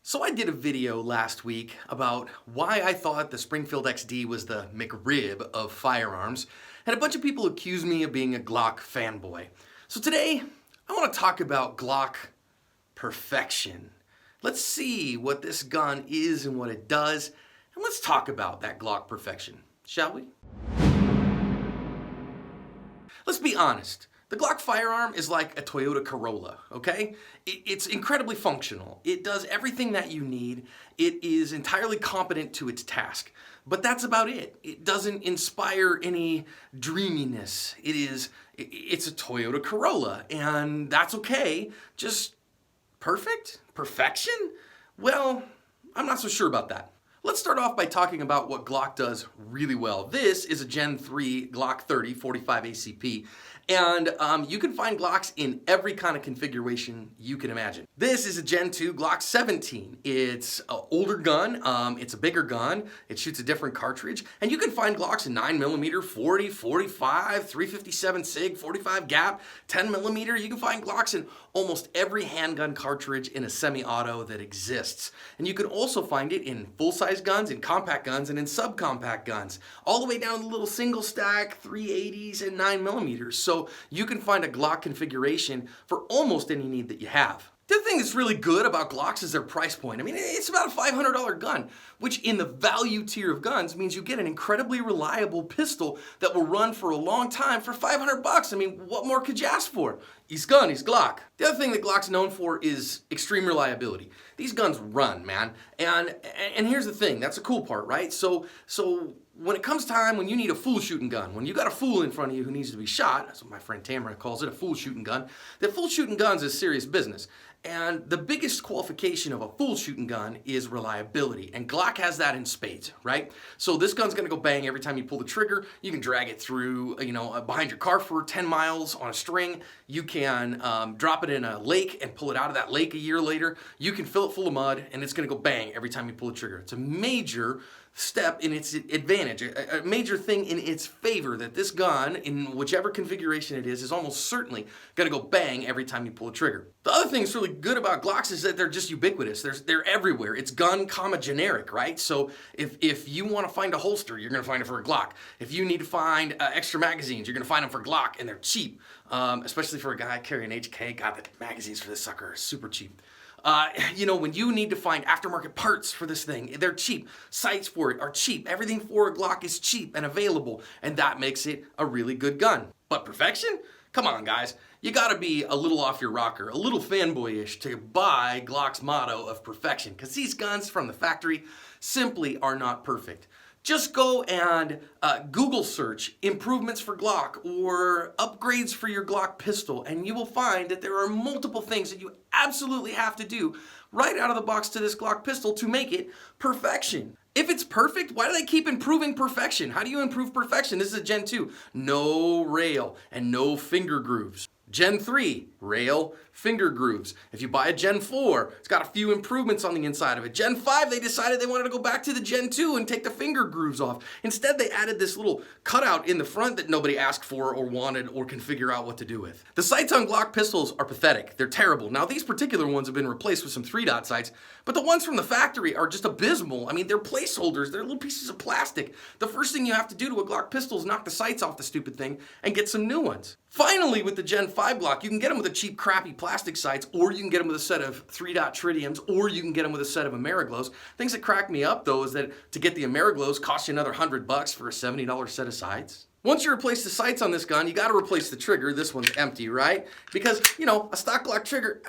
So I did a video last week about why I thought the Springfield XD was the McRib of firearms, and a bunch of people accused me of being a Glock fanboy. So today, I want to talk about Glock Perfection. Let's see what this gun is and what it does, and let's talk about that Glock Perfection, shall we? Let's be honest. The Glock firearm is like a Toyota Corolla, okay? It's incredibly functional. It does everything that you need. It is entirely competent to its task. But that's about it. It doesn't inspire any dreaminess. It's a Toyota Corolla, and that's okay. Just perfect? Perfection? Well, I'm not so sure about that. Let's start off by talking about what Glock does really well. This is a Gen 3 Glock 30 45 ACP, and you can find Glocks in every kind of configuration you can imagine. This is a Gen 2 Glock 17. It's an older gun, it's a bigger gun, it shoots a different cartridge, and you can find Glocks in 9mm, 40, 45, 357 SIG, 45 gap, 10mm. You can find Glocks in almost every handgun cartridge in a semi-auto that exists. And you can also find it in full-size guns, in compact guns, and in subcompact guns, all the way down to the little single stack 380s and 9mm. So you can find a Glock configuration for almost any need that you have. The other thing that's really good about Glocks is their price point. I mean, it's about a $500 gun, which in the value tier of guns means you get an incredibly reliable pistol that will run for a long time for $500. I mean, what more could you ask for? He's gun, he's Glock. The other thing that Glock's known for is extreme reliability. These guns run, man. And here's the thing, that's the cool part, right? So when it comes time when you need a fool shooting gun, when you got a fool in front of you who needs to be shot, that's what my friend Tamara calls it, a fool shooting gun, that fool shooting guns is serious business. And the biggest qualification of a fool shooting gun is reliability. And Glock has that in spades, right? So this gun's gonna go bang every time you pull the trigger. You can drag it through, behind your car for 10 miles on a string. You can drop it in a lake and pull it out of that lake a year later. You can fill it full of mud and it's gonna go bang every time you pull the trigger. It's a major step in its advantage, a major thing in its favor, that this gun, in whichever configuration it is almost certainly gonna go bang every time you pull a trigger. The other thing that's really good about Glocks is that they're just ubiquitous. They're everywhere. It's gun, generic, right? So if you want to find a holster, you're gonna find it for a Glock. If you need to find extra magazines, you're gonna find them for Glock, and they're cheap, especially for a guy carrying HK. God, the magazines for this sucker are super cheap. When you need to find aftermarket parts for this thing, they're cheap. Sights for it are cheap. Everything for a Glock is cheap and available, and that makes it a really good gun. But perfection? Come on, guys. You gotta be a little off your rocker, a little fanboyish to buy Glock's motto of perfection, because these guns from the factory simply are not perfect. Just go and Google search improvements for Glock or upgrades for your Glock pistol, and you will find that there are multiple things that you absolutely have to do right out of the box to this Glock pistol to make it perfection. If it's perfect, why do they keep improving perfection? How do you improve perfection? This is a Gen 2. No rail and no finger grooves. Gen 3, rail, finger grooves. If you buy a Gen 4, it's got a few improvements on the inside of it. Gen 5, they decided they wanted to go back to the Gen 2 and take the finger grooves off. Instead, they added this little cutout in the front that nobody asked for or wanted or can figure out what to do with. The sights on Glock pistols are pathetic. They're terrible. Now, these particular ones have been replaced with some 3-dot sights, but the ones from the factory are just abysmal. I mean, they're placeholders. They're little pieces of plastic. The first thing you have to do to a Glock pistol is knock the sights off the stupid thing and get some new ones. Finally, with the Gen 5 Glock, you can get them with a cheap, crappy plastic sights, or you can get them with a set of 3-dot tritiums, or you can get them with a set of Ameriglows. Things that crack me up, though, is that to get the Ameriglows costs you another $100 for a $70 set of sights. Once you replace the sights on this gun, you gotta replace the trigger. This one's empty, right? Because, a stock Glock trigger,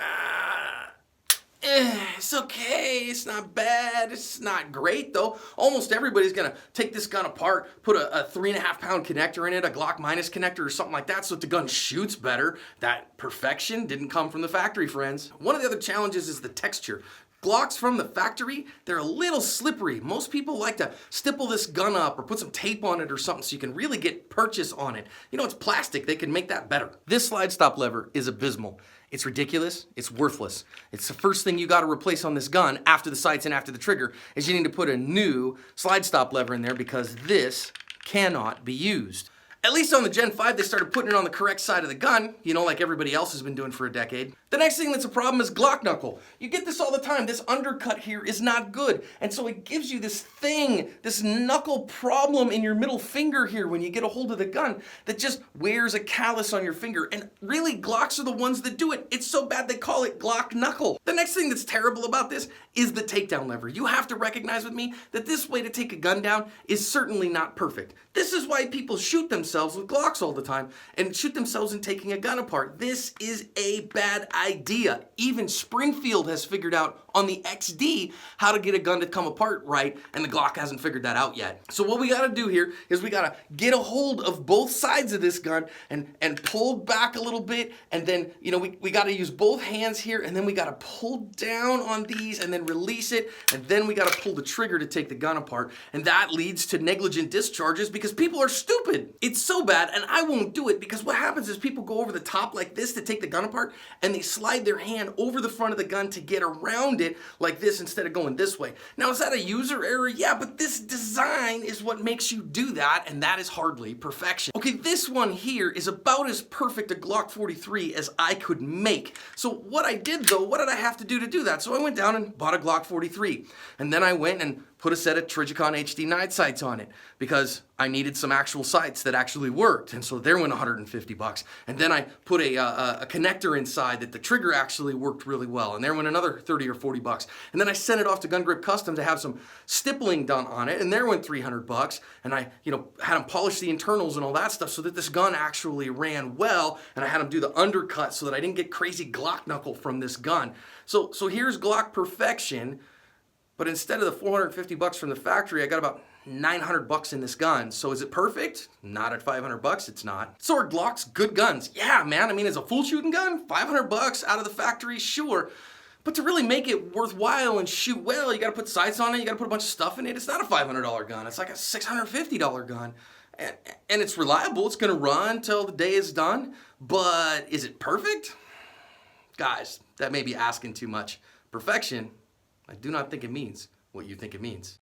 it's okay, it's not bad, it's not great though. Almost everybody's gonna take this gun apart, put a 3.5 pound connector in it, a Glock minus connector or something like that so that the gun shoots better. That perfection didn't come from the factory, friends. One of the other challenges is the texture. Glocks from the factory, they're a little slippery. Most people like to stipple this gun up or put some tape on it or something so you can really get purchase on it. It's plastic, they can make that better. This slide stop lever is abysmal. It's ridiculous, it's worthless. It's the first thing you gotta replace on this gun after the sights and after the trigger is you need to put a new slide stop lever in there because this cannot be used. At least on the Gen 5, they started putting it on the correct side of the gun, you know, like everybody else has been doing for a decade. The next thing that's a problem is Glock knuckle. You get this all the time. This undercut here is not good. And so it gives you this thing, this knuckle problem in your middle finger here when you get a hold of the gun that just wears a callus on your finger. And really, Glocks are the ones that do it. It's so bad they call it Glock knuckle. The next thing that's terrible about this is the takedown lever. You have to recognize with me that this way to take a gun down is certainly not perfect. This is why people shoot themselves with Glocks all the time and shoot themselves in taking a gun apart. This is a bad idea. Even Springfield has figured out on the XD how to get a gun to come apart right, and the Glock hasn't figured that out yet. So what we gotta do here is we gotta get a hold of both sides of this gun and pull back a little bit, and then, you know, we gotta use both hands here, and then we gotta pull down on these and then release it, and then we gotta pull the trigger to take the gun apart, and that leads to negligent discharges because people are stupid. It's so bad, and I won't do it because what happens is people go over the top like this to take the gun apart, and they slide their hand over the front of the gun to get around it like this instead of going this way. Now, is that a user error? Yeah, but this design is what makes you do that, and that is hardly perfection. Okay, this one here is about as perfect a Glock 43 as I could make. So what I did though, what did I have to do that? So I went down and bought a Glock 43, and then I went and put a set of Trigicon HD night sights on it because I needed some actual sights that actually worked, and so there went 150 bucks. And then I put a connector inside that the trigger actually worked really well, and there went another 30 or 40 bucks. And then I sent it off to McRib Custom to have some stippling done on it, and there went 300 bucks. And I, you know, had them polish the internals and all that stuff so that this gun actually ran well, and I had them do the undercut so that I didn't get crazy Glock knuckle from this gun. So here's Glock Perfection. But instead of the 450 bucks from the factory, I got about 900 bucks in this gun. So is it perfect? Not at 500 bucks, it's not. So are Glocks good guns? Yeah, man, I mean, as a full shooting gun, 500 bucks out of the factory, sure. But to really make it worthwhile and shoot well, you gotta put sights on it, you gotta put a bunch of stuff in it. It's not a $500 gun, it's like a $650 gun. And it's reliable, it's gonna run till the day is done, but is it perfect? Guys, that may be asking too much. Perfection, I do not think it means what you think it means.